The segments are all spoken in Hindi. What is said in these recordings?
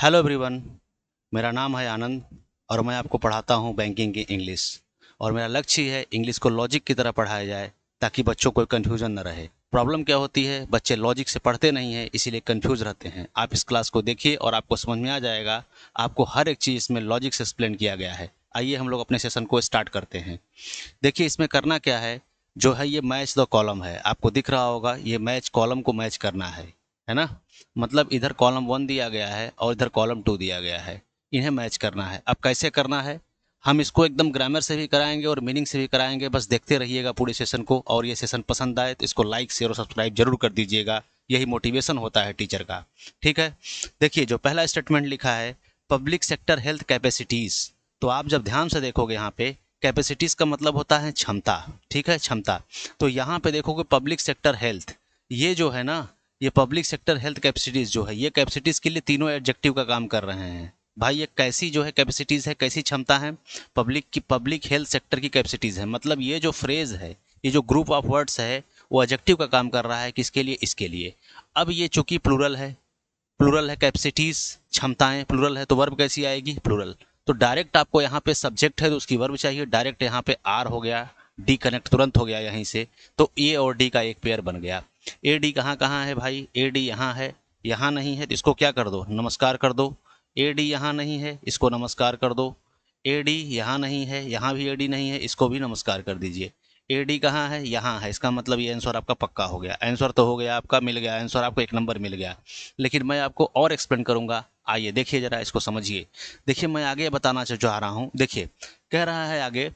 Hello everyone. मेरा नाम है आनंद और मैं आपको पढ़ाता हूँ बैंकिंग की इंग्लिश। और मेरा लक्ष्य है इंग्लिश को लॉजिक की तरह पढ़ाया जाए ताकि बच्चों को कन्फ्यूजन न रहे। प्रॉब्लम क्या होती है, बच्चे लॉजिक से पढ़ते नहीं हैं, इसीलिए कंफ्यूज रहते हैं। आप इस क्लास को देखिए और आपको समझ में आ जाएगा। आपको हर एक चीज़ इसमें लॉजिक से एक्सप्लेन किया गया है। आइए हम लोग अपने सेशन को स्टार्ट करते हैं। देखिए इसमें करना क्या है, जो है ये मैच द कॉलम है। आपको दिख रहा होगा ये मैच कॉलम को मैच करना है ना। मतलब इधर कॉलम 1 दिया गया है और इधर कॉलम 2 दिया गया है, इन्हें मैच करना है। अब कैसे करना है, हम इसको एकदम ग्रामर से भी कराएंगे और मीनिंग से भी कराएंगे। बस देखते रहिएगा पूरे सेशन को। और ये सेशन पसंद आए तो इसको लाइक शेयर और सब्सक्राइब जरूर कर दीजिएगा। यही मोटिवेशन होता है टीचर का। ठीक है। देखिए जो पहला स्टेटमेंट लिखा है, पब्लिक सेक्टर हेल्थ कैपेसिटीज़। तो आप जब ध्यान से देखोगे यहाँ पे, कैपेसिटीज़ का मतलब होता है क्षमता। ठीक है, क्षमता। तो यहाँ पे देखोगे पब्लिक सेक्टर हेल्थ, ये जो है ना, ये पब्लिक सेक्टर हेल्थ कैपेसिटीज़ जो है, ये कैपेसिटीज़ के लिए तीनों एडजेक्टिव का काम कर रहे हैं। भाई ये कैसी जो है कैपेसिटीज़ है, कैसी क्षमता है, पब्लिक हेल्थ सेक्टर की कैपेसिटीज़ है। मतलब ये जो फ्रेज है, ये जो ग्रुप ऑफ वर्ड्स है, वो एडजेक्टिव का काम कर रहा है। किसके लिए? इसके लिए। अब ये चूंकि प्लूरल है कैपेसिटीज, क्षमताएं प्लूरल है, तो वर्ब कैसी आएगी? प्लूरल। तो डायरेक्ट आपको यहाँ पे सब्जेक्ट है तो उसकी वर्ब चाहिए। डायरेक्ट यहाँ पे आर हो गया, डी कनेक्ट तुरंत हो गया यहीं से। तो ए और डी का एक पेयर बन गया। ए डी कहाँ कहाँ है भाई? ए डी यहाँ है, यहाँ नहीं है तो इसको क्या कर दो? नमस्कार कर दो। ए डी यहाँ नहीं है, इसको नमस्कार कर दो। ए डी यहाँ नहीं है, यहाँ भी ए डी नहीं है, इसको भी नमस्कार कर दीजिए। ए डी कहाँ है? यहाँ है। इसका मतलब ये आंसर आपका पक्का हो गया। आंसर तो हो गया आपका, मिल गया आंसर, आपको एक नंबर मिल गया। लेकिन मैं आपको और एक्सप्लेन करूंगा। आइए देखिए जरा, इसको समझिए। देखिए मैं आगे बताना चाह रहा हूँ। देखिए कह रहा है आगे,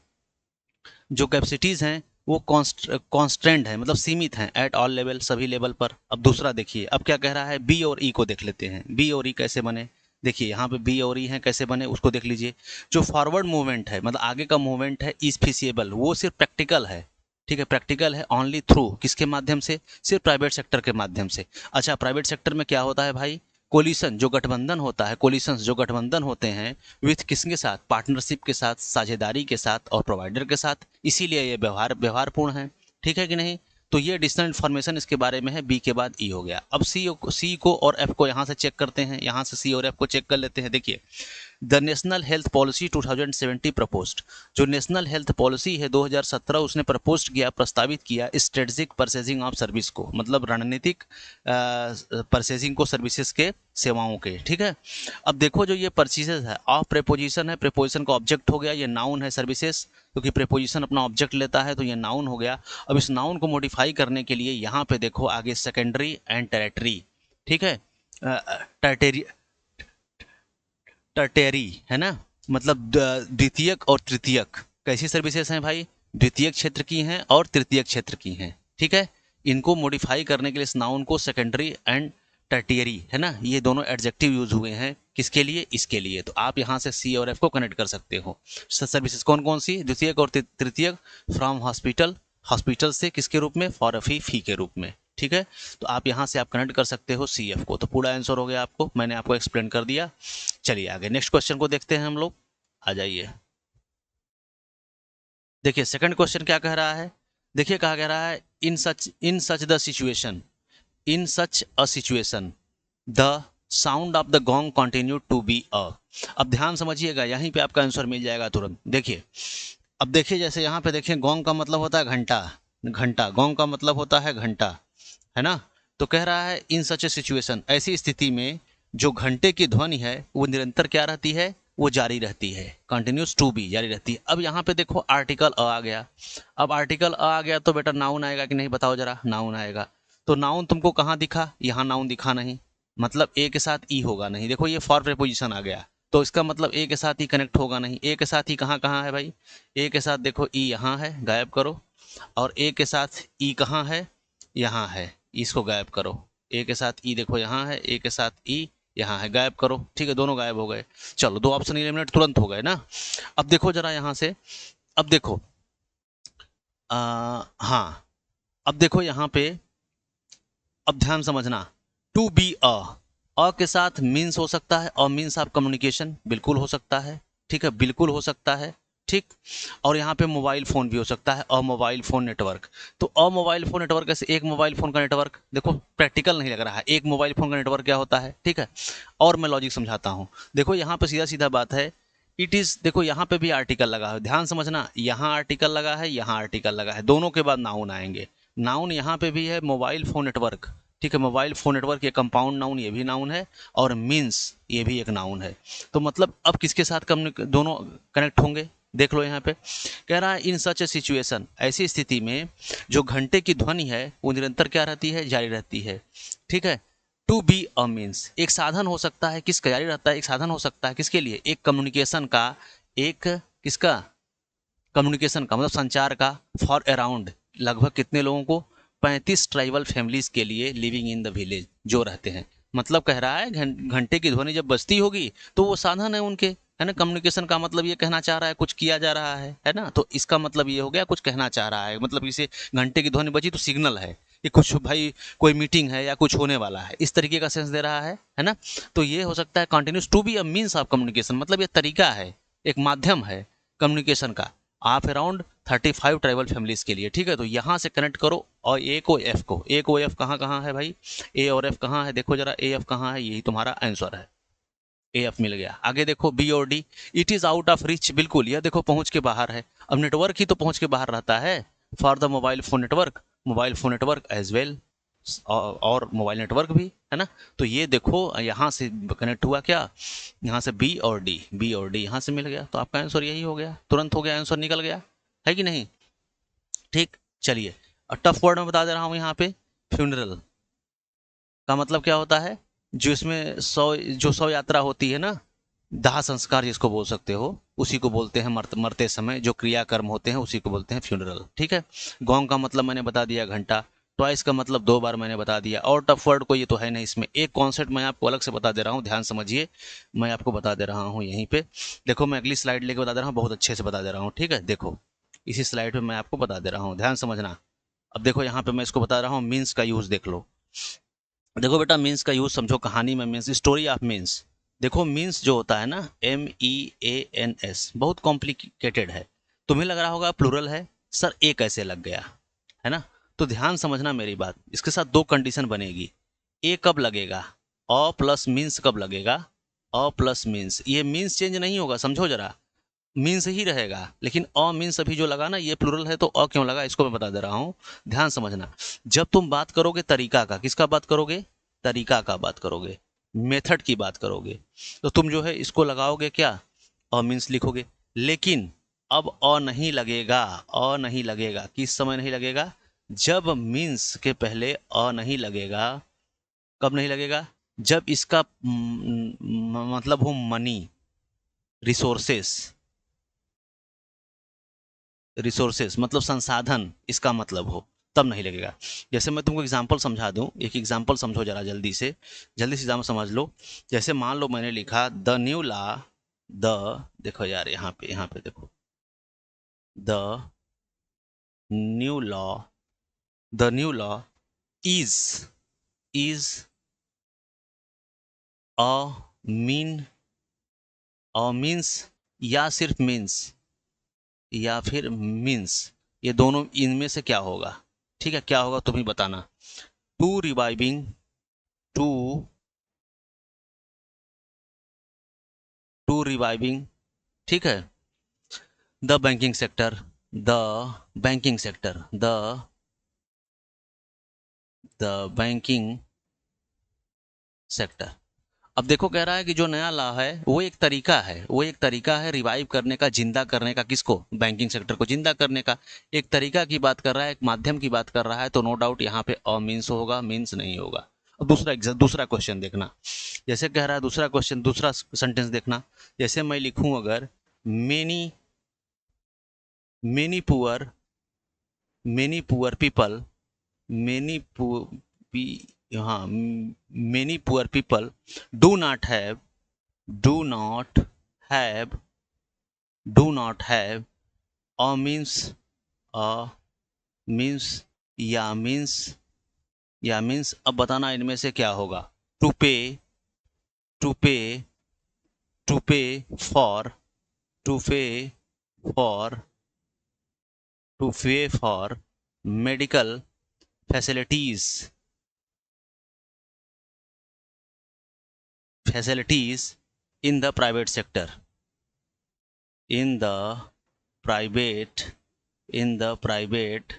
जो कैपेसिटीज़ हैं वो कॉन्स्टेंट है, मतलब सीमित हैं, एट ऑल लेवल, सभी लेवल पर। अब दूसरा देखिए, अब क्या कह रहा है, बी और ई को देख लेते हैं। बी और ई कैसे बने? देखिए यहाँ पे बी और ई हैं, कैसे बने उसको देख लीजिए। जो फॉरवर्ड मूवमेंट है, मतलब आगे का मूवमेंट है, इज फीसिएबल, वो सिर्फ प्रैक्टिकल है। ठीक है, प्रैक्टिकल है ओनली थ्रू, किसके माध्यम से? सिर्फ प्राइवेट सेक्टर के माध्यम से। अच्छा, प्राइवेट सेक्टर में क्या होता है भाई? कोलिशन, जो गठबंधन होता है, कोलिशंस जो गठबंधन होते हैं, विथ किसके साथ? पार्टनरशिप के साथ, साझेदारी के साथ और प्रोवाइडर के साथ। इसीलिए ये व्यवहारपूर्ण है। ठीक है कि नहीं? तो ये एडिशनल इन्फॉर्मेशन इसके बारे में है। बी के बाद ई हो गया। अब सी को और एफ को यहाँ से चेक करते हैं। यहाँ से सी और एफ को चेक कर लेते हैं। देखिए, the national health policy 2070 proposed, जो नेशनल हेल्थ पॉलिसी है 2017, उसने प्रपोज किया, प्रस्तावित किया स्ट्रेटेजिक परचेजिंग ऑफ सर्विस को, मतलब रणनीतिक परचेजिंग को, सर्विसेज के, सेवाओं के। ठीक है। अब देखो जो ये परचेजेस है, ऑफ प्रेपोजिशन है, प्रेपोजिशन का ऑब्जेक्ट हो गया, ये नाउन है सर्विसेज, क्योंकि प्रेपोजिशन अपना ऑब्जेक्ट लेता है तो ये नाउन हो गया। अब इस नाउन को मॉडिफाई करने के लिए यहाँ पे देखो आगे सेकेंडरी एंड टेरेटरी। ठीक है, टर्टेरी, टर्टेरी है ना, मतलब द्वितीयक और तृतीयक। कैसी सर्विसेज हैं भाई? द्वितीयक क्षेत्र की हैं और तृतीयक क्षेत्र की हैं। ठीक है। इनको मॉडिफाई करने के लिए इस नाउन को सेकेंडरी एंड टर्टियरी, है ना, ये दोनों एडजेक्टिव यूज हुए हैं। किसके लिए? इसके लिए। तो आप यहाँ से सी और एफ को कनेक्ट कर सकते हो। सर्विसेज कौन कौन सी? द्वितीयक और तृतीयक। फ्रॉम हॉस्पिटल, हॉस्पिटल से किसके रूप में? फॉर अ फी के रूप में। ठीक है। तो आप यहाँ से आप कनेक्ट कर सकते हो सी एफ को। तो पूरा आंसर हो गया आपको, मैंने आपको एक्सप्लेन कर दिया। चलिए आगे नेक्स्ट क्वेश्चन को देखते हैं हम लोग। आ जाइए। देखिए सेकंड क्वेश्चन क्या कह रहा है। देखिए कहा कह रहा है, in such the situation, in such a situation the sound of the gong continue to be a. अब ध्यान समझिएगा, यहीं पे आपका आंसर मिल जाएगा तुरंत। देखिए, अब देखिए जैसे यहाँ पे देखिए, गोंग का मतलब होता है घंटा, घंटा, गोंग का मतलब होता है घंटा, है ना। तो कह रहा है इन सच ए सिचुएशन, ऐसी स्थिति में जो घंटे की ध्वनि है वो निरंतर क्या रहती है? वो जारी रहती है, कंटिन्यूस टू बी, जारी रहती है। अब यहाँ पे देखो आर्टिकल अ आ गया। अब आर्टिकल अ आ गया तो बेटा नाउन आएगा कि नहीं, बताओ जरा। नाउन आएगा। तो नाउन तुमको कहाँ दिखा? यहाँ नाउन दिखा नहीं, मतलब ए के साथ ई होगा नहीं। देखो ये फॉर प्रीपोजिशन आ गया, तो इसका मतलब ए के साथ ही कनेक्ट होगा नहीं। ए के साथ ही कहाँ कहाँ है भाई? ए के साथ देखो ई यहाँ है, गायब करो। और ए के साथ ई कहाँ है? यहाँ है, इसको गायब करो। ए के साथ ई देखो यहाँ है, ए के साथ ई यहाँ है, गायब करो। ठीक है, दोनों गायब हो गए। चलो दो ऑप्शन एलिमिनेट तुरंत हो गए ना। अब देखो जरा यहाँ से, अब देखो हाँ, अब देखो यहाँ पे, अब ध्यान समझना। टू बी अ के साथ मीन्स हो सकता है, और मीन्स ऑफ कम्युनिकेशन बिल्कुल हो सकता है। ठीक है, बिल्कुल हो सकता है। ठीक। और यहाँ पे मोबाइल फ़ोन भी हो सकता है, और मोबाइल फ़ोन नेटवर्क। तो मोबाइल फ़ोन नेटवर्क ऐसे एक मोबाइल फ़ोन का नेटवर्क, देखो प्रैक्टिकल नहीं लग रहा है, एक मोबाइल फ़ोन का नेटवर्क क्या होता है, ठीक है। और मैं लॉजिक समझाता हूँ। देखो यहाँ पे सीधा सीधा बात है, इट इज़, देखो यहाँ पे भी आर्टिकल लगा है, ध्यान समझना, यहाँ आर्टिकल लगा है, यहाँ आर्टिकल लगा है, दोनों के बाद नाउन आएंगे। नाउन यहाँ पे भी है मोबाइल फ़ोन नेटवर्क, ठीक है। मोबाइल फ़ोन नेटवर्क ये कंपाउंड नाउन, ये भी नाउन है, और मीन्स ये भी एक नाउन है। तो मतलब अब किसके साथ दोनों कनेक्ट होंगे, देख लो यहाँ पे। कह रहा है इन सच ए सिचुएशन, ऐसी स्थिति में जो घंटे की ध्वनि है वो निरंतर क्या रहती है, जारी रहती है, ठीक है। टू बी अ मीन्स, एक साधन हो सकता है, किसका जारी रहता है, एक साधन हो सकता है किसके लिए, एक कम्युनिकेशन का, एक किसका, कम्युनिकेशन का मतलब संचार का, फॉर अराउंड, लगभग कितने लोगों को, 35 ट्राइबल फैमिलीज के लिए लिविंग इन द विलेज, जो रहते हैं। मतलब कह रहा है घंटे की ध्वनि जब बजती होगी तो वो साधन है उनके, है ना। कम्युनिकेशन का मतलब ये कहना चाह रहा है कुछ किया जा रहा है ना। तो इसका मतलब ये हो गया कुछ कहना चाह रहा है, मतलब इसे घंटे की ध्वनि बजी तो सिग्नल है कि कुछ भाई कोई मीटिंग है या कुछ होने वाला है, इस तरीके का सेंस दे रहा है ना। तो ये हो सकता है continues to be a means of communication, मतलब ये तरीका है, एक माध्यम है कम्युनिकेशन का, आप अराउंड 35 ट्राइबल फैमिलीज के लिए, ठीक है। तो यहाँ से कनेक्ट करो और ए को एफ को, ए को एफ कहाँ कहाँ है भाई, ए और एफ कहाँ है, देखो जरा ए एफ कहाँ है, यही तुम्हारा आंसर है, ए एफ मिल गया। आगे देखो बी और D, it is out of rich, बिल्कुल यह देखो पहुंच के बाहर है। अब नेटवर्क ही तो पहुंच के बाहर रहता है, for the mobile phone network as well, और मोबाइल नेटवर्क भी, है ना। तो ये देखो यहाँ से कनेक्ट हुआ क्या, यहाँ से बी और डी, बी और डी यहाँ से मिल गया, तो आपका आंसर यही हो गया, तुरंत हो गया, आंसर निकल गया, है कि नहीं। ठीक, चलिए। और टफ वर्ड में बता दे रहा हूँ यहाँ पे, फ्यूनरल का मतलब क्या होता है, जो इसमें जो शव यात्रा होती है ना, दाह संस्कार जिसको बोल सकते हो, उसी को बोलते हैं, मरते समय जो क्रियाकर्म होते हैं उसी को बोलते हैं फ्यूनरल, ठीक है। गोंग का मतलब मैंने बता दिया घंटा, ट्वाइस का मतलब 2 बार मैंने बता दिया, और टफ वर्ड को ये तो है नहीं इसमें, एक कॉन्सेप्ट मैं आपको अलग से बता दे रहा हूँ, ध्यान समझिए, मैं आपको बता दे रहा हूँ यहीं पे। देखो मैं अगली स्लाइड लेके बता दे रहा हूँ, बहुत अच्छे से बता दे रहा हूँ, ठीक है। देखो इसी स्लाइड पे मैं आपको बता दे रहा हूँ, ध्यान समझना। अब देखो यहाँ पे मैं इसको बता रहा हूँ, मीन्स का यूज देख लो। देखो बेटा मीन्स का यूज समझो, कहानी में मीन्स, स्टोरी ऑफ मीन्स। देखो मीन्स जो होता है ना, MEANS, बहुत कॉम्प्लिकेटेड है, तुम्हें लग रहा होगा प्लूरल है, सर ए कैसे लग गया, है ना। तो ध्यान समझना मेरी बात, इसके साथ दो कंडीशन बनेगी, ए कब लगेगा, अ प्लस मीन्स कब लगेगा, अ प्लस मीन्स, ये मीन्स चेंज नहीं होगा, समझो जरा, मीन्स ही रहेगा, लेकिन अ मीन्स अभी जो लगा ना, ये प्लूरल है तो अ क्यों लगा, इसको मैं बता दे रहा हूँ, ध्यान समझना। जब तुम बात करोगे तरीका का, किसका बात करोगे, तरीका का बात करोगे, मेथड की बात करोगे, तो तुम जो है इसको लगाओगे क्या, अ मीन्स लिखोगे। लेकिन अब अ नहीं लगेगा, अ नहीं लगेगा, किस समय नहीं लगेगा, जब मीन्स के पहले अ नहीं लगेगा। कब नहीं लगेगा, जब इसका मतलब हो मनी, रिसोर्सेस, रिसोर्सेस मतलब संसाधन, इसका मतलब हो, तब नहीं लगेगा। जैसे मैं तुमको एग्जांपल समझा दूं, एक एग्जांपल समझो जरा, जल्दी से एग्जाम्पल समझ लो। जैसे मान लो मैंने लिखा द न्यू लॉ, द, देखो यार यहाँ पे देखो, the new law, the new law is is a mean, a means, या सिर्फ मीन्स, या फिर मीन्स, ये दोनों इनमें से क्या होगा, ठीक है, क्या होगा तुम ही बताना। To reviving, to to reviving, ठीक है, the banking sector, the banking sector, the banking sector. अब देखो कह रहा है कि जो नया लॉ है वो एक तरीका है, वो एक तरीका है रिवाइव करने का, जिंदा करने का, किसको, बैंकिंग सेक्टर को जिंदा करने का, एक तरीका की बात कर रहा है, एक माध्यम की बात कर रहा है, तो नो डाउट यहाँ पे अ मीन्स होगा, मीन्स नहीं होगा। अब दूसरा क्वेश्चन देखना, जैसे कह रहा है दूसरा क्वेश्चन, दूसरा सेंटेंस देखना, जैसे मैं लिखूं अगर, many many poor, many poor people, many हाँ, many poor people do not have, do not have, do not have a means, a means, या मीन्स, या मीन्स, अब बताना इनमें से क्या होगा, टू पे, टू पे, टू पे फॉर, टू पे फॉर टू पे for medical facilities in the private sector, in the private in the private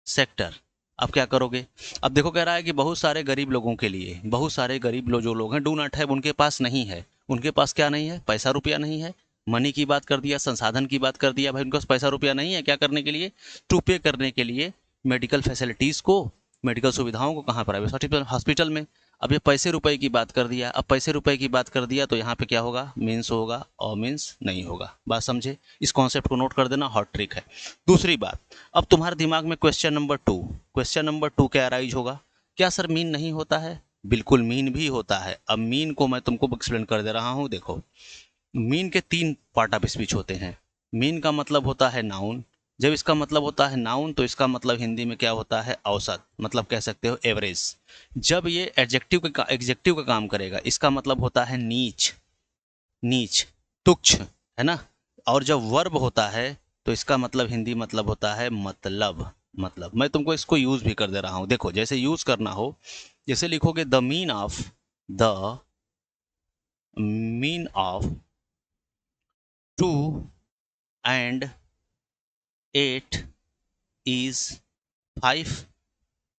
sector. अब क्या करोगे? अब देखो कह रहा है कि बहुत सारे गरीब लोगों के लिए, बहुत सारे गरीब लोग जो लोग हैं डू नॉट हैव, उनके पास नहीं है। उनके पास क्या नहीं है? पैसा रुपया नहीं है। मनी की बात कर दिया, संसाधन की बात कर दिया। भाई उनके पास पैसा रुपया नहीं है क्या करने के लिए? टू पे करने के लिए मेडिकल फैसिलिटीज़ को, मेडिकल सुविधाओं को। कहाँ? प्राइवेट हॉस्पिटल में। अब ये पैसे रुपए की बात कर दिया। अब पैसे रुपए की बात कर दिया तो यहाँ पे क्या होगा? मीन्स होगा और मीन्स नहीं होगा। बात समझे? इस कॉन्सेप्ट को नोट कर देना, हॉट ट्रिक है। दूसरी बात, अब तुम्हारे दिमाग में क्वेश्चन नंबर 2 क्या अराइज होगा? क्या सर मीन नहीं होता है? बिल्कुल मीन भी होता है। अब मीन को मैं तुमको एक्सप्लेन कर दे रहा हूँ। देखो, मीन के 3 पार्ट ऑफ स्पीच होते हैं। मीन का मतलब होता है नाउन। जब इसका मतलब होता है नाउन तो इसका मतलब हिंदी में क्या होता है? औसत, मतलब कह सकते हो एवरेज। जब ये एडजेक्टिव का काम करेगा, इसका मतलब होता है नीच, नीच, तुच्छ, है ना। और जब वर्ब होता है तो इसका मतलब हिंदी मतलब होता है मतलब। मतलब मैं तुमको इसको यूज भी कर दे रहा हूं। देखो जैसे यूज करना हो, जैसे लिखोगे the mean of 2 and 8 is 5।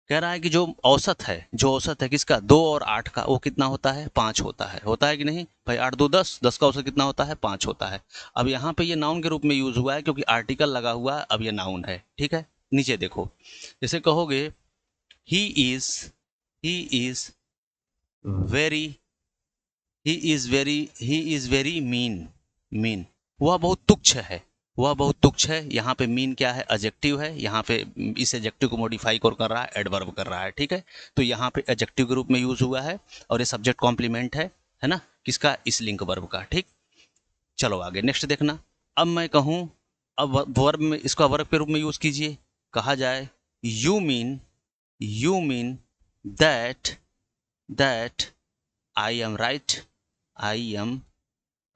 कह रहा है कि जो औसत है, जो औसत है किसका? 2 और 8 का, वो कितना होता है? 5 होता है कि नहीं भाई? 8 2 10, 10 का औसत कितना होता है? 5 होता है। अब यहाँ पे ये नाउन के रूप में यूज हुआ है क्योंकि आर्टिकल लगा हुआ है। अब ये नाउन है, ठीक है। नीचे देखो, जैसे कहोगे he is he is very he is very mean. Mean, वह बहुत तुच्छ है। वह बहुत तुच्छ है। यहाँ पे मीन क्या है? एडजेक्टिव है। यहाँ पे इस एडजेक्टिव को मॉडिफाई कर रहा है, एडवर्ब कर रहा है, ठीक है। तो यहाँ पे एडजेक्टिव के रूप में यूज हुआ है और ये सब्जेक्ट कॉम्प्लीमेंट है ना, किसका? इस लिंक वर्ब का, ठीक। चलो आगे नेक्स्ट देखना। अब मैं कहूँ, अब वर्ब में इसका वर्ब के रूप में यूज कीजिए। कहा जाए you mean that I am right, I am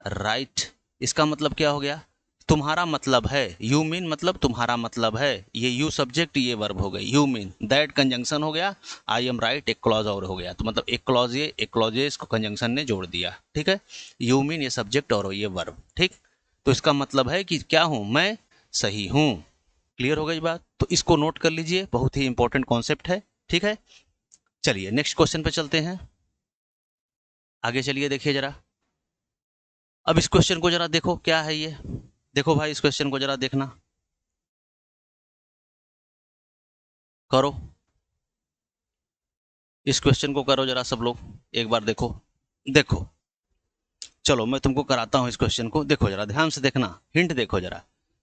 right. इसका मतलब क्या हो गया? तुम्हारा मतलब है। यू मीन मतलब तुम्हारा मतलब है। ये यू सब्जेक्ट, ये वर्ब हो गई। यू मीन दैट कंजंक्शन हो गया। आई एम राइट एक क्लॉज और हो गया। तो मतलब एक क्लॉज ये, एक क्लॉज ये, इसको कंजंक्शन ने जोड़ दिया, ठीक है। यू मीन ये सब्जेक्ट और ये वर्ब, ठीक। तो इसका मतलब है कि क्या हूं मैं? सही हूं। क्लियर हो गई बात? तो इसको नोट कर लीजिए, बहुत ही इंपॉर्टेंट कॉन्सेप्ट है, ठीक है। चलिए नेक्स्ट क्वेश्चन पे चलते हैं। आगे चलिए, देखिए जरा। अब इस क्वेश्चन को जरा देखो, क्या है ये? देखो भाई, इस क्वेश्चन को जरा देखना, करो। इस क्वेश्चन को करो जरा सब लोग, एक बार देखो। देखो, चलो मैं तुमको कराता हूँ इस क्वेश्चन को। देखो जरा ध्यान से देखना, हिंट देखो जरा।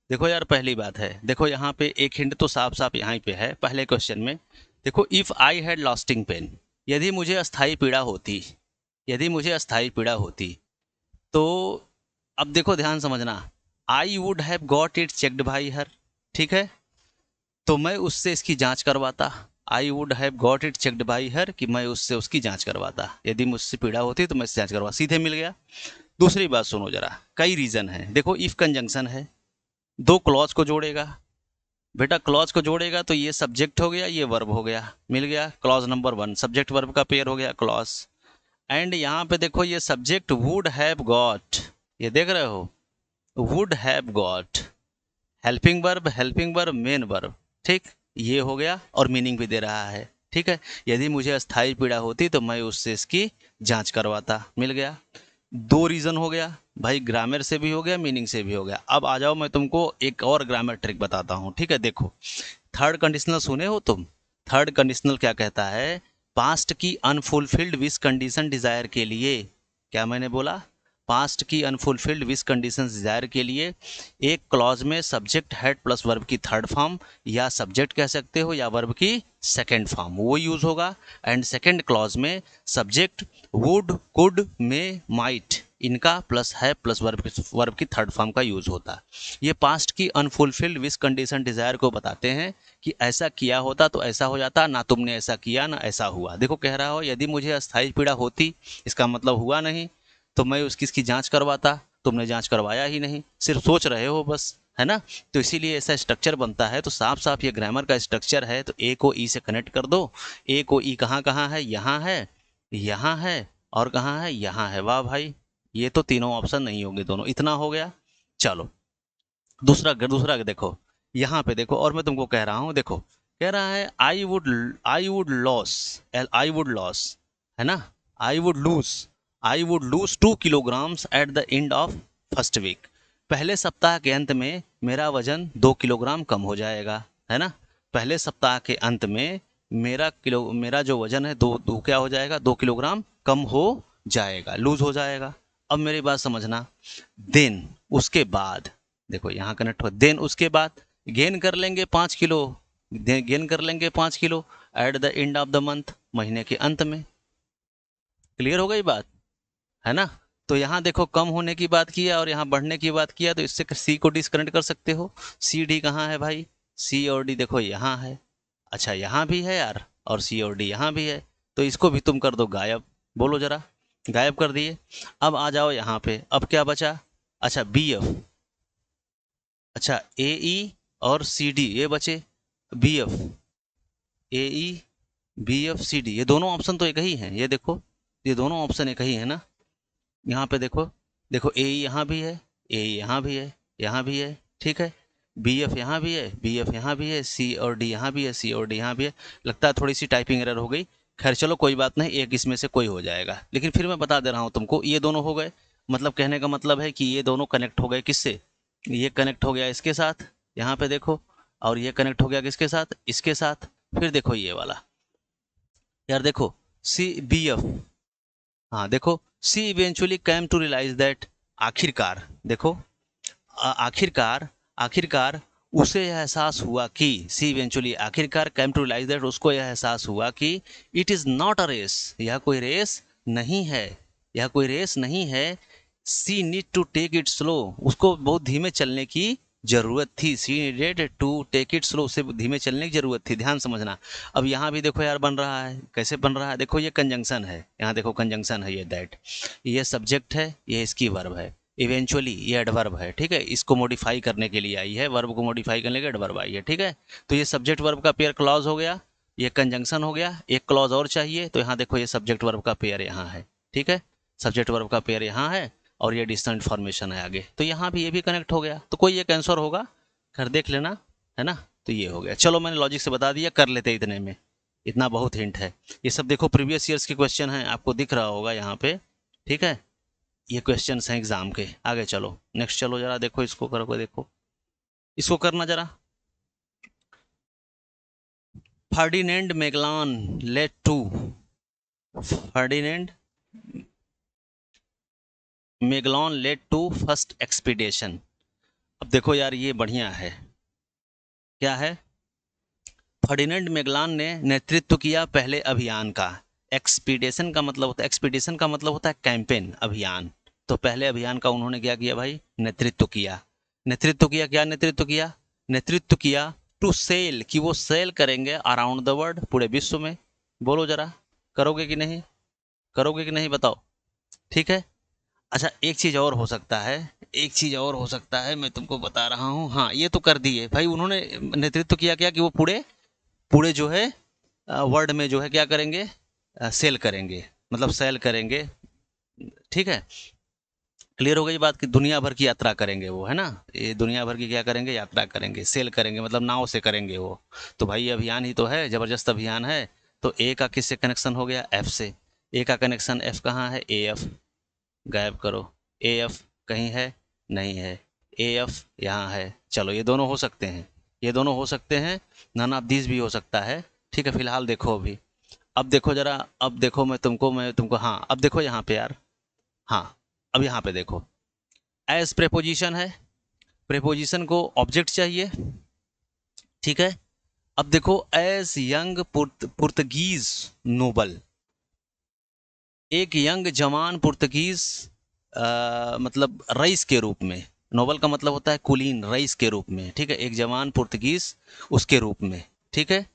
देखो यार, पहली बात है, देखो यहाँ पे एक हिंट तो साफ साफ यहाँ पे है पहले क्वेश्चन में। देखो, if I had lasting pain, यदि मुझे अस्थाई पीड़ा होती, यदि मुझे अस्थाई पीड़ा होती, तो अब देखो ध्यान समझना, I would have got it checked by her, ठीक है। तो मैं उससे इसकी जांच करवाता। I would have got it checked by her, कि मैं उससे उसकी जांच करवाता। यदि मुझसे पीड़ा होती तो मैं इससे जांच करवा, सीधे मिल गया। दूसरी बात सुनो जरा, कई रीजन है। देखो, इफ कंजंक्शन है, 2 क्लॉज को जोड़ेगा। बेटा क्लॉज को जोड़ेगा तो ये सब्जेक्ट हो गया, ये वर्ब हो गया, मिल गया। क्लॉज नंबर 1 सब्जेक्ट वर्ब का पेयर हो गया, क्लॉज। एंड यहाँ पे देखो, ये सब्जेक्ट वुड हैव गॉट, ये देख रहे हो, would have got, helping verb main verb, ठीक। ये हो गया और मीनिंग भी दे रहा है, ठीक है। यदि मुझे अस्थाई पीड़ा होती तो मैं उससे इसकी जांच करवाता, मिल गया। 2 रीजन हो गया भाई, ग्रामर से भी हो गया, मीनिंग से भी हो गया। अब आ जाओ, मैं तुमको एक और ग्रामर ट्रिक बताता हूँ, ठीक है। देखो, थर्ड कंडीशनल सुने हो तुम? थर्ड कंडीशनल क्या कहता है? पास्ट की अनफुलफिल्ड विश कंडीशन डिजायर के लिए, क्या मैंने बोला? पास्ट की अनफुलफिल्ड विश कंडीशन डिजायर के लिए एक क्लॉज में सब्जेक्ट हैड प्लस वर्ब की थर्ड फॉर्म, या सब्जेक्ट कह सकते हो या वर्ब की सेकेंड फॉर्म, वो यूज होगा। एंड सेकेंड क्लॉज में subject would, could, may, might, इनका प्लस है प्लस वर्ब की थर्ड फॉर्म का यूज होता है। ये पास्ट की अनफुलफिल्ड विश कंडीशन डिजायर को बताते हैं कि ऐसा किया होता तो ऐसा हो जाता, ना तुमने ऐसा किया ना ऐसा हुआ। देखो कह रहा हो, यदि मुझे अस्थाई पीड़ा होती, इसका मतलब हुआ नहीं, तो मैं उसकी इसकी जांच करवाता। तुमने जांच करवाया ही नहीं, सिर्फ सोच रहे हो बस, है ना। तो इसीलिए ऐसा स्ट्रक्चर बनता है। तो साफ साफ ये ग्रामर का स्ट्रक्चर है। तो ए को ई से कनेक्ट कर दो। ए को ई कहाँ कहाँ है, यहाँ है, यहाँ है, और कहाँ है, यहाँ है। वाह भाई, ये तो तीनों ऑप्शन नहीं होंगे, दोनों। इतना हो गया। चलो दूसरा दूसरा देखो, यहाँ पे देखो, और मैं तुमको कह रहा हूँ, देखो कह रहा है आई वुड लॉस, है ना, I would lose, I would lose 2 kilograms at the end of first week. पहले सप्ताह के अंत में मेरा वजन 2 किलोग्राम कम हो जाएगा, है ना। पहले सप्ताह के अंत में मेरा जो वजन है दो क्या हो जाएगा, 2 किलोग्राम कम हो जाएगा, लूज हो जाएगा। अब मेरी बात समझना, देन उसके बाद, देखो यहाँ कनेक्ट हो, देन उसके बाद गेन कर लेंगे 5 किलो, गेन कर लेंगे 5 kilo eight the end of the month, महीने के अंत में। क्लियर हो गई बात, है ना। तो यहाँ देखो कम होने की बात किया और यहाँ बढ़ने की बात किया, तो इससे सी को डिस्कनेक्ट कर सकते हो। सी डी कहाँ है भाई, सी और डी देखो यहाँ है, अच्छा यहाँ भी है यार, और सी और डी यहाँ भी है, तो इसको भी तुम कर दो गायब। बोलो जरा, गायब कर दिए। अब आ जाओ यहाँ पे, अब क्या बचा, अच्छा बी एफ, अच्छा ए ई और सी डी ये बचे, B F, A E B F C D, ये दोनों ऑप्शन तो एक ही हैं, ये देखो ये दोनों ऑप्शन एक ही है ना। यहाँ पे देखो, देखो ए यहाँ भी है, ए यहाँ भी है, यहाँ भी है, ठीक है। बी एफ यहाँ भी है, बी एफ यहाँ भी है, सी और डी यहाँ भी है, सी और डी यहाँ भी है। लगता है थोड़ी सी टाइपिंग एरर हो गई, खैर चलो कोई बात नहीं, एक इसमें से कोई हो जाएगा। लेकिन फिर मैं बता दे रहा हूँ तुमको, ये दोनों हो गए, मतलब कहने का मतलब है कि ये दोनों कनेक्ट हो गए किससे, ये कनेक्ट हो गया इसके साथ, यहाँ पे देखो, और ये कनेक्ट हो गया किसके साथ, इसके साथ। फिर देखो ये वाला, यार देखो सी बी एफ, हाँ देखो she eventually came to realise that, आखिरकार देखो, आखिरकार, आखिरकार उसे यह एहसास हुआ कि, सी इवेंचुअली आखिरकार कैम टू रियलाइज दैट, उसको यह एहसास हुआ कि it is not a race, यह कोई रेस नहीं है, यह कोई रेस नहीं है। She need to take it slow, उसको बहुत धीमे चलने की जरूरत थी। She needed to take it slow, उसे धीमे चलने की जरूरत थी, ध्यान समझना। अब यहाँ भी देखो यार बन रहा है, कैसे बन रहा है, देखो ये कंजंक्शन है, यहाँ देखो कंजंक्शन है, ये दैट, ये सब्जेक्ट है, ये इसकी वर्ब है, इवेंचुअली ये एडवर्ब है, ठीक है। इसको मॉडिफाई करने के लिए आई है, वर्ब को मॉडिफाई करने के लिए एडवर्ब आई है, ठीक है। तो ये सब्जेक्ट वर्ब का पेयर क्लॉज हो गया, ये कंजंक्शन हो गया, एक क्लॉज और चाहिए, तो यहाँ देखो ये सब्जेक्ट वर्ब का पेयर यहाँ है, ठीक है, सब्जेक्ट वर्ब का पेयर यहाँ है, और ये डिस्टेंट फॉर्मेशन है आगे, तो यहाँ भी ये भी कनेक्ट हो गया, तो कोई एक आंसर होगा, घर देख लेना, है ना। तो ये हो गया, चलो मैंने लॉजिक से बता दिया, कर लेते इतने में, इतना बहुत हिंट है। ये सब देखो प्रीवियस ईयर्स के क्वेश्चन हैं, आपको दिख रहा होगा यहाँ पे, ठीक है, ये क्वेश्चंस हैं एग्जाम के। आगे चलो, नेक्स्ट चलो जरा, देखो इसको करो, देखो इसको करना जरा। Ferdinand Magellan led to, Ferdinand Magellan led to first expedition. अब देखो यार ये बढ़िया है, क्या है, फर्डिनेंड मैगलान ने नेतृत्व किया पहले अभियान का। एक्सपीडिशन का मतलब होता है, एक्सपीडिशन का मतलब होता है कैंपेन, अभियान। तो पहले अभियान का उन्होंने क्या किया भाई, नेतृत्व किया। नेतृत्व किया, क्या नेतृत्व किया, नेतृत्व किया टू सेल, कि वो सेल करेंगे अराउंड द वर्ल्ड, पूरे विश्व में। बोलो जरा, करोगे कि नहीं, करोगे कि नहीं बताओ, ठीक है। अच्छा एक चीज़ और हो सकता है, एक चीज़ और हो सकता है, मैं तुमको बता रहा हूँ। हाँ ये तो कर दिए भाई, उन्होंने नेतृत्व किया क्या, कि वो पूरे पूरे जो है वर्ल्ड में जो है क्या करेंगे, सेल करेंगे, मतलब सेल करेंगे, ठीक है। क्लियर हो गई बात, कि दुनिया भर की यात्रा करेंगे वो, है ना, ये दुनिया भर की क्या करेंगे, यात्रा करेंगे, सेल करेंगे, मतलब नाव से करेंगे वो। तो भाई ये अभियान ही तो है, जबरदस्त अभियान है। तो ए का किससे कनेक्शन हो गया, एफ से। ए का कनेक्शन एफ कहाँ है, ए एफ, गायब करो, ए एफ कहीं है, नहीं है, ए एफ यहाँ है। चलो ये दोनों हो सकते हैं, ये दोनों हो सकते हैं, नन ऑफ दिस भी हो सकता है, ठीक है। फिलहाल देखो अभी, अब देखो जरा, अब देखो मैं तुमको हाँ अब देखो यहाँ पे यार, हाँ अब यहाँ पे देखो, एज प्रेपोजिशन है, प्रेपोजिशन को ऑब्जेक्ट चाहिए, ठीक है। अब देखो एज यंग पुर्तगीज नोबल, एक यंग जवान पुर्तगीज मतलब रईस के रूप में, नोबल का मतलब होता है कुलीन, रईस के रूप में, ठीक है, एक जवान पुर्तगीज उसके रूप में, ठीक है।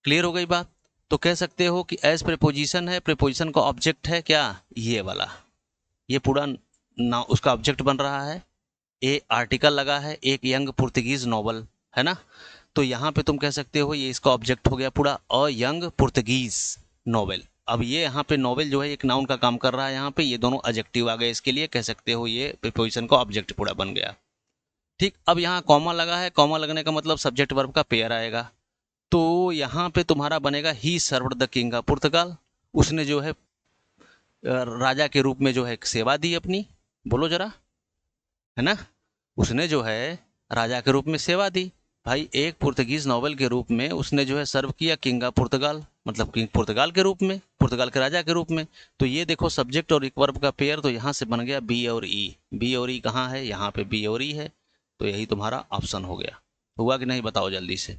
क्लियर हो गई बात। तो कह सकते हो कि एज प्रेपोजिशन है, प्रेपोजिशन का ऑब्जेक्ट है क्या, ये वाला, ये पूरा ना उसका ऑब्जेक्ट बन रहा है, ए आर्टिकल लगा है, एक यंग पुर्तगीज नॉवल है ना, तो यहाँ पे तुम कह सकते हो ये इसका ऑब्जेक्ट हो गया पूरा अ यंग पुर्तगीज नॉवेल। अब ये यहाँ पे नॉवेल जो है एक नाउन का काम कर रहा है, यहाँ पे ये दोनों एडजेक्टिव आ गए इसके लिए, कह सकते हो ये प्रीपोजिशन का ऑब्जेक्ट पूरा बन गया। ठीक, अब यहाँ कॉमा लगा है, कॉमा लगने का मतलब सब्जेक्ट वर्ब का पेयर आएगा, तो यहाँ पे तुम्हारा बनेगा ही served the king of Portugal, उसने जो है राजा के रूप में जो है सेवा दी अपनी, बोलो जरा, है ना, उसने जो है राजा के रूप में सेवा दी। भाई एक पुर्तगीज नॉवल के रूप में उसने जो है सर्व किया किंग ऑफ पुर्तगाल, मतलब किंग पुर्तगाल के रूप में, पुर्तगाल के राजा के रूप में। तो ये देखो सब्जेक्ट और एक वर्ब का पेयर, तो यहाँ से बन गया बी और ई। बी और ई कहाँ है, यहाँ पे बी और ई है, तो यही तुम्हारा ऑप्शन हो गया। हुआ कि नहीं बताओ जल्दी से।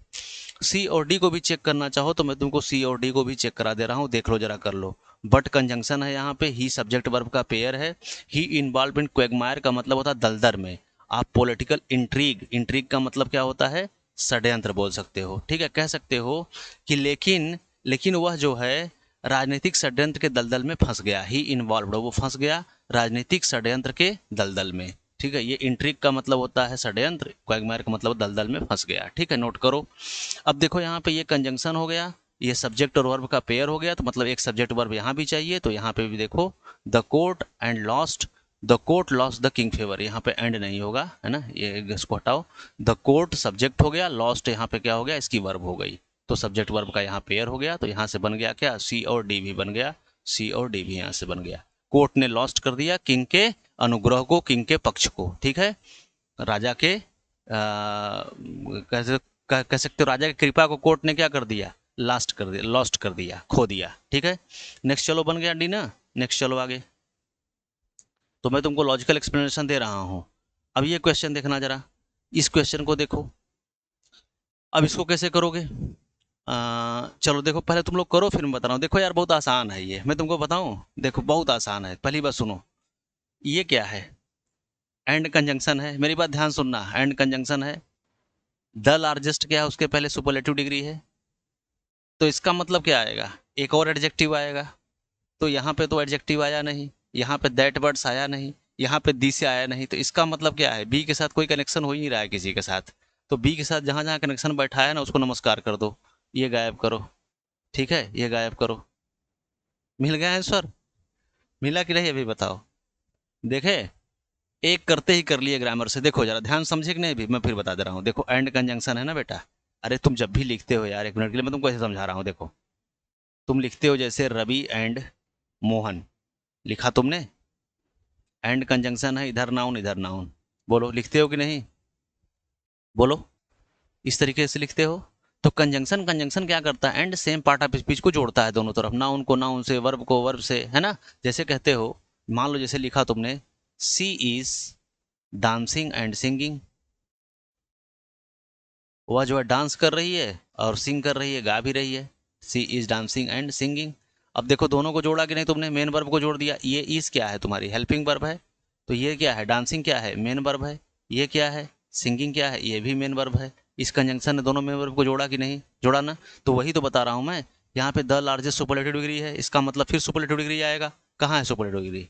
सी और डी को भी चेक करना चाहो तो मैं तुमको सी और डी को भी चेक करा दे रहा हूँ, देख लो जरा, कर लो। बट कंजंक्शन है यहाँ पे, ही सब्जेक्ट वर्ब का पेयर है। ही इन्वॉल्व इन क्वेगमायर का मतलब होता है दलदल में। आप पॉलिटिकल इंट्रीग, इंट्रीग का मतलब क्या होता है, षड्यंत्र बोल सकते हो, ठीक है, कह सकते हो कि लेकिन लेकिन वह जो है राजनीतिक षड्यंत्र के दलदल में फंस गया। ही इन्वॉल्व, वो फंस गया राजनीतिक षड्यंत्र के दलदल में, ठीक है। ये इंट्रिग का मतलब होता है षड्यंत्र, क्वैगमायर का मतलब दलदल में फंस गया, ठीक है, नोट करो। अब देखो यहाँ पे ये कंजंक्शन हो गया, ये सब्जेक्ट और वर्ब का पेयर हो गया, तो मतलब एक सब्जेक्ट वर्ब यहाँ भी चाहिए, तो यहाँ पे भी देखो the court and lost, the court lost the king favour, यहाँ पे एंड नहीं होगा, है ना, ये इसको हटाओ। द कोर्ट सब्जेक्ट हो गया, लॉस्ट यहाँ पे क्या हो गया, इसकी वर्ब हो गई, तो सब्जेक्ट वर्ब का यहाँ पेयर हो गया, तो यहाँ से बन गया क्या, सी और डी भी बन गया, सी और डी भी यहाँ से बन गया। कोर्ट ने लॉस्ट कर दिया किंग के अनुग्रह को, किंग के पक्ष को, ठीक है, राजा के कह सकते हो राजा की कृपा को कोर्ट ने क्या कर दिया, लास्ट कर दिया, लॉस्ट कर दिया, खो दिया, ठीक है। नेक्स्ट चलो, बन गया डी ना, नेक्स्ट चलो आगे। तो मैं तुमको लॉजिकल एक्सप्लेनेशन दे रहा हूँ। अब ये क्वेश्चन देखना जरा, इस क्वेश्चन को देखो। अब इसको कैसे करोगे, चलो देखो, पहले तुम लोग करो फिर मैं बता रहा हूँ। देखो यार बहुत आसान है ये, मैं तुमको बताऊँ, देखो बहुत आसान है, पहली बात सुनो, ये क्या है, एंड कंजंक्शन है, मेरी बात ध्यान सुनना, एंड कंजंक्शन है। द लार्जेस्ट क्या है, उसके पहले सुपरलेटिव डिग्री है, तो इसका मतलब क्या आएगा, एक और एडजेक्टिव आएगा, तो यहाँ पे तो एडजेक्टिव आया नहीं, यहाँ पे दैट वर्ड्स आया नहीं, यहाँ पे दी से आया नहीं, तो इसका मतलब क्या है, बी के साथ कोई कनेक्शन हो ही नहीं रहा है किसी के साथ, तो बी के साथ जहाँ जहाँ कनेक्शन बैठा है ना उसको नमस्कार कर दो, ये गायब करो, ठीक है, ये गायब करो। मिल गया आंसर, मिला कि नहीं अभी बताओ, देखे, एक करते ही कर लिए ग्रामर से। देखो जरा ध्यान समझे कि नहीं, भी मैं फिर बता दे रहा हूँ, देखो एंड कंजंक्शन है ना बेटा, अरे तुम जब भी लिखते हो यार, एक मिनट के लिए मैं तुमको ऐसे समझा रहा हूँ, देखो तुम लिखते हो जैसे रवि एंड मोहन, लिखा तुमने, एंड कंजंक्शन है, इधर नाउन इधर नाउन, बोलो लिखते हो कि नहीं, बोलो, इस तरीके से लिखते हो। तो कंजंक्शन, कंजंक्शन क्या करता है, and same part of speech को जोड़ता है दोनों तरफ, नाउन को नाउन से, वर्ब को वर्ब से, है ना। जैसे कहते हो, मान लो जैसे लिखा तुमने, सी इज डांसिंग एंड सिंगिंग, वह जो है डांस कर रही है और सिंग कर रही है, गा भी रही है, सी इज डांसिंग एंड सिंगिंग। अब देखो दोनों को जोड़ा कि नहीं तुमने, मेन वर्ब को जोड़ दिया, ये इज क्या है तुम्हारी हेल्पिंग वर्ब है, तो ये क्या है, डांसिंग क्या है, मेन वर्ब है, ये क्या है, सिंगिंग क्या है, ये भी मेन वर्ब है। इस कंजंक्शन ने दोनों मेन वर्ब को जोड़ा कि नहीं, जोड़ा ना, तो वही तो बता रहा हूँ मैं, यहाँ पे द लार्जेस्ट सुपरलेटिव डिग्री है, इसका मतलब फिर सुपरलेटिव डिग्री आएगा, कहाँ है सुपरलेटिव डिग्री,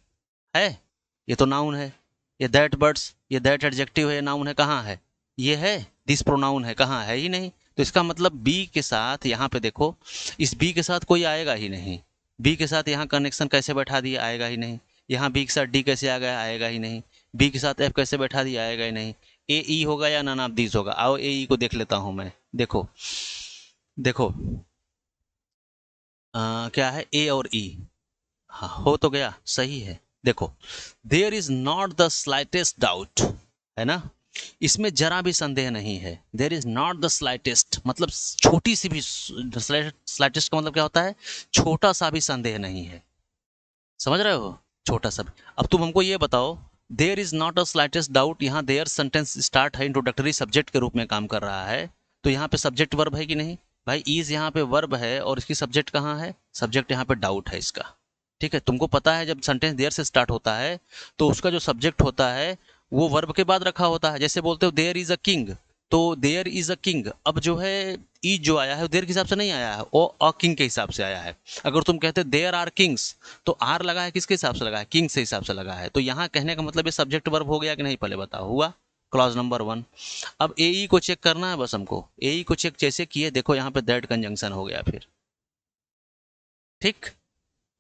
है, ये तो नाउन है, ये दैट बर्ड्स, ये दैट एडजेक्टिव है, ये नाउन है, कहाँ है, ये है, दिस प्रोनाउन है, कहाँ है ही नहीं, तो इसका मतलब बी के साथ यहाँ पे देखो, इस बी के साथ कोई आएगा ही नहीं, बी के साथ यहाँ कनेक्शन कैसे बैठा दिया, आएगा ही नहीं, यहाँ बी के साथ डी कैसे आ गया, आएगा ही नहीं, बी के साथ एफ कैसे बैठा दिया, आएगा ही नहीं, ए ई होगा या नन ऑफ दिस होगा, आओ ए ई को देख लेता हूँ मैं, देखो देखो क्या है, ए और ई, हाँ हो तो गया, सही है, देखो there is not the slightest doubt, है ना, इसमें जरा भी संदेह नहीं है, there is not the slightest मतलब छोटी सी भी, स्लाइटेस्ट का मतलब क्या होता है, छोटा सा भी संदेह नहीं है, समझ रहे हो, छोटा सा भी। अब तुम हमको ये बताओ, there is not a slightest doubt, यहाँ देयर सेंटेंस स्टार्ट है, इंट्रोडक्टरी सब्जेक्ट के रूप में काम कर रहा है, तो यहाँ पे सब्जेक्ट वर्ब है कि नहीं, भाई इज यहाँ पे वर्ब है और इसकी सब्जेक्ट कहाँ है, सब्जेक्ट यहाँ पे डाउट है इसका, ठीक है। तुमको पता है जब सेंटेंस देयर से स्टार्ट होता है तो उसका जो सब्जेक्ट होता है वो वर्ब के बाद रखा होता है, जैसे बोलते हो देयर इज अ किंग, तो देयर इज अ किंग, अब जो है इज जो आया है देयर के हिसाब से नहीं आया है, वो अ किंग के हिसाब से आया है। अगर तुम कहते देयर आर किंग्स, तो आर लगा है किसके हिसाब से लगा है, किंग से हिसाब से लगा है। तो यहाँ कहने का मतलब ये सब्जेक्ट वर्ब हो गया कि नहीं, पहले बताओ, हुआ क्लॉज नंबर 1। अब ए ई को चेक करना है बस हमको, ए ई को चेक जैसे किए, देखो यहाँ पे दैट कंजंक्शन हो गया फिर, ठीक।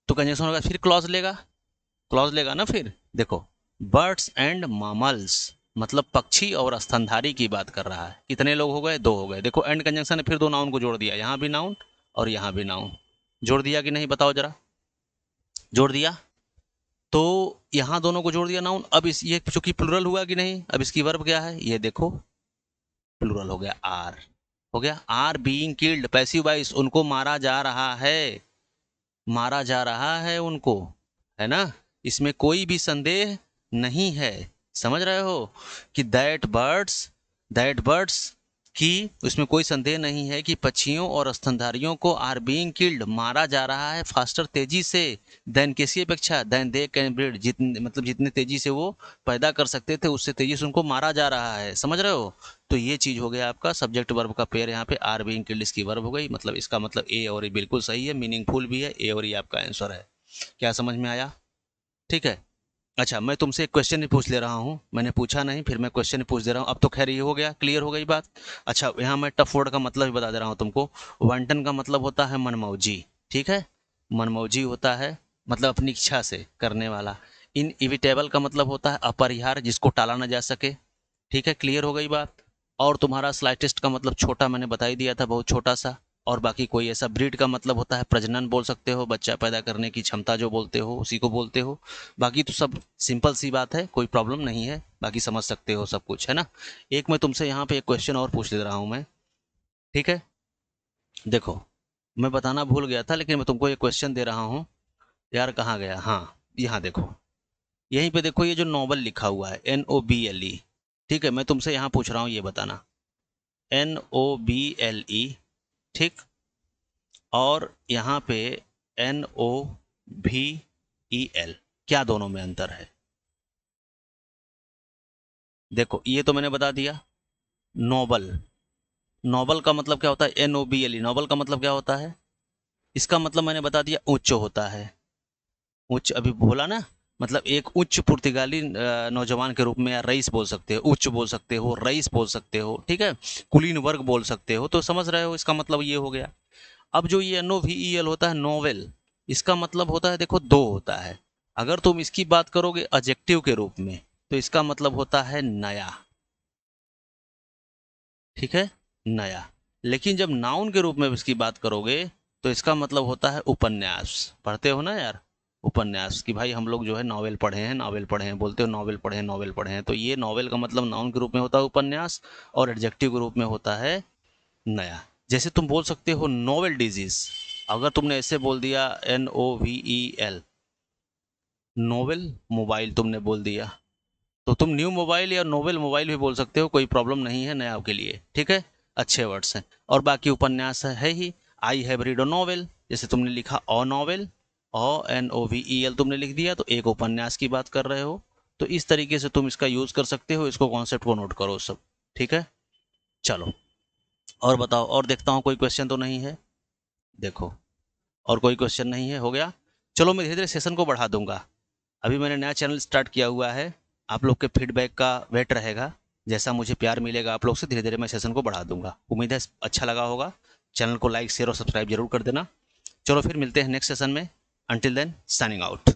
तो कंजंक्शन होगा फिर क्लॉज लेगा ना फिर। देखो, बर्ड्स एंड मामल्स, मतलब पक्षी और स्तनधारी की बात कर रहा है। कितने लोग हो गए, 2 हो गए। देखो एंड कंजंक्शन ने फिर 2 नाउन को जोड़ दिया, यहाँ भी नाउन और यहाँ भी नाउन। जोड़ दिया कि नहीं, बताओ जरा, जोड़ दिया। तो यहाँ दोनों को जोड़ दिया नाउन। अब इस ये चूंकि प्लूरल हुआ कि नहीं, अब इसकी वर्ब क्या है, ये देखो प्लूरल हो गया, आर हो गया। Are being killed, passive voice, उनको मारा जा रहा है, मारा जा रहा है उनको, है ना। इसमें कोई भी संदेह नहीं है, समझ रहे हो कि दैट बर्ड्स की, उसमें कोई संदेह नहीं है कि पक्षियों और स्तनधारियों को आर बीइंग किल्ड, मारा जा रहा है फास्टर, तेजी से, देन किसी अपेक्षा, देन दे कैन ब्रीड, जितने मतलब जितने तेजी से वो पैदा कर सकते थे उससे तेजी से उनको मारा जा रहा है, समझ रहे हो। तो ये चीज हो गया आपका सब्जेक्ट वर्ब का पेयर, यहाँ पे आर बीइंग किल्ड इसकी वर्ब हो गई। मतलब इसका मतलब ए और ए बिल्कुल सही है, मीनिंगफुल भी है, ए और ए आपका आंसर है। क्या समझ में आया, ठीक है। अच्छा, मैं तुमसे एक क्वेश्चन ही पूछ ले रहा हूँ, मैंने पूछा नहीं, फिर मैं क्वेश्चन ही पूछ दे रहा हूँ। अब तो खैर ये हो गया, क्लियर हो गई बात। अच्छा, यहाँ मैं टफ वर्ड का मतलब भी बता दे रहा हूँ तुमको। वांटन का मतलब होता है मनमौजी, ठीक है, मनमौजी होता है, मतलब अपनी इच्छा से करने वाला। इनइविटेबल का मतलब होता है अपरिहार्य, जिसको टाला ना जा सके, ठीक है, क्लियर हो गई बात। और तुम्हारा स्लाइटेस्ट का मतलब छोटा, मैंने बता ही दिया था, बहुत छोटा सा। और बाकी कोई ऐसा, ब्रीड का मतलब होता है प्रजनन बोल सकते हो, बच्चा पैदा करने की क्षमता जो बोलते हो उसी को बोलते हो। बाकी तो सब सिंपल सी बात है, कोई प्रॉब्लम नहीं है, बाकी समझ सकते हो सब कुछ, है ना। एक मैं तुमसे यहाँ पे एक क्वेश्चन और पूछ ले रहा हूँ मैं, ठीक है। देखो, मैं बताना भूल गया था, लेकिन मैं तुमको एक क्वेश्चन दे रहा हूँ। यार कहाँ गया, हाँ, यहाँ देखो, यहीं पे देखो, ये जो नोबल लिखा हुआ है NOBLE, ठीक है, मैं तुमसे यहाँ पूछ रहा हूँ, ये बताना, NOBLE, ठीक, और यहाँ पे NOVEL, क्या दोनों में अंतर है। देखो ये तो मैंने बता दिया, नोबल, नोबल का मतलब क्या होता है, NOBLE, नोबल का मतलब क्या होता है, इसका मतलब मैंने बता दिया, उच्च होता है। उच्च अभी बोला ना, मतलब एक उच्च पुर्तगाली नौजवान के रूप में, या रईस बोल सकते हो, उच्च बोल सकते हो, रईस बोल सकते हो, ठीक है, कुलीन वर्ग बोल सकते हो, तो समझ रहे हो, इसका मतलब ये हो गया। अब जो ये NOVEL होता है, नोवेल, इसका मतलब होता है, देखो दो होता है। अगर तुम इसकी बात करोगे एडजेक्टिव के रूप में, तो इसका मतलब होता है नया, ठीक है, नया। लेकिन जब नाउन के रूप में इसकी बात करोगे, तो इसका मतलब होता है उपन्यास। पढ़ते हो ना यार, उपन्यास, कि भाई हम लोग जो है नॉवेल पढ़े हैं, नॉवेल पढ़े हैं, बोलते हो नॉवेल पढ़े हैं, नॉवेल पढ़े हैं, तो ये नॉवेल का मतलब नाउन के रूप में होता है उपन्यास, और एडजेक्टिव के रूप में होता है नया। जैसे तुम बोल सकते हो नोवेल डिजीज, अगर तुमने ऐसे बोल दिया NOVEL, नोवेल मोबाइल तुमने बोल दिया, तो तुम न्यू मोबाइल या नोवेल मोबाइल भी बोल सकते हो, कोई प्रॉब्लम नहीं है नया के लिए, ठीक है, अच्छे वर्ड्स हैं। और बाकी उपन्यास है ही, I have read a novel, जैसे तुमने लिखा अ नोवेल, NOVEL तुमने लिख दिया, तो एक उपन्यास की बात कर रहे हो। तो इस तरीके से तुम इसका यूज कर सकते हो, इसको कॉन्सेप्ट को नोट करो सब, ठीक है। चलो, और बताओ, और देखता हूँ कोई क्वेश्चन तो नहीं है, देखो, और कोई क्वेश्चन नहीं है, हो गया। चलो मैं धीरे धीरे सेशन को बढ़ा दूंगा, अभी मैंने नया चैनल स्टार्ट किया हुआ है, आप लोग के फीडबैक का वेट रहेगा, जैसा मुझे प्यार मिलेगा आप लोग से, धीरे धीरे मैं सेशन को बढ़ा दूंगा। उम्मीद है अच्छा लगा होगा, चैनल को लाइक शेयर और सब्सक्राइब जरूर कर देना। चलो फिर मिलते हैं नेक्स्ट सेशन में, अंटिल देन साइनिंग आउट।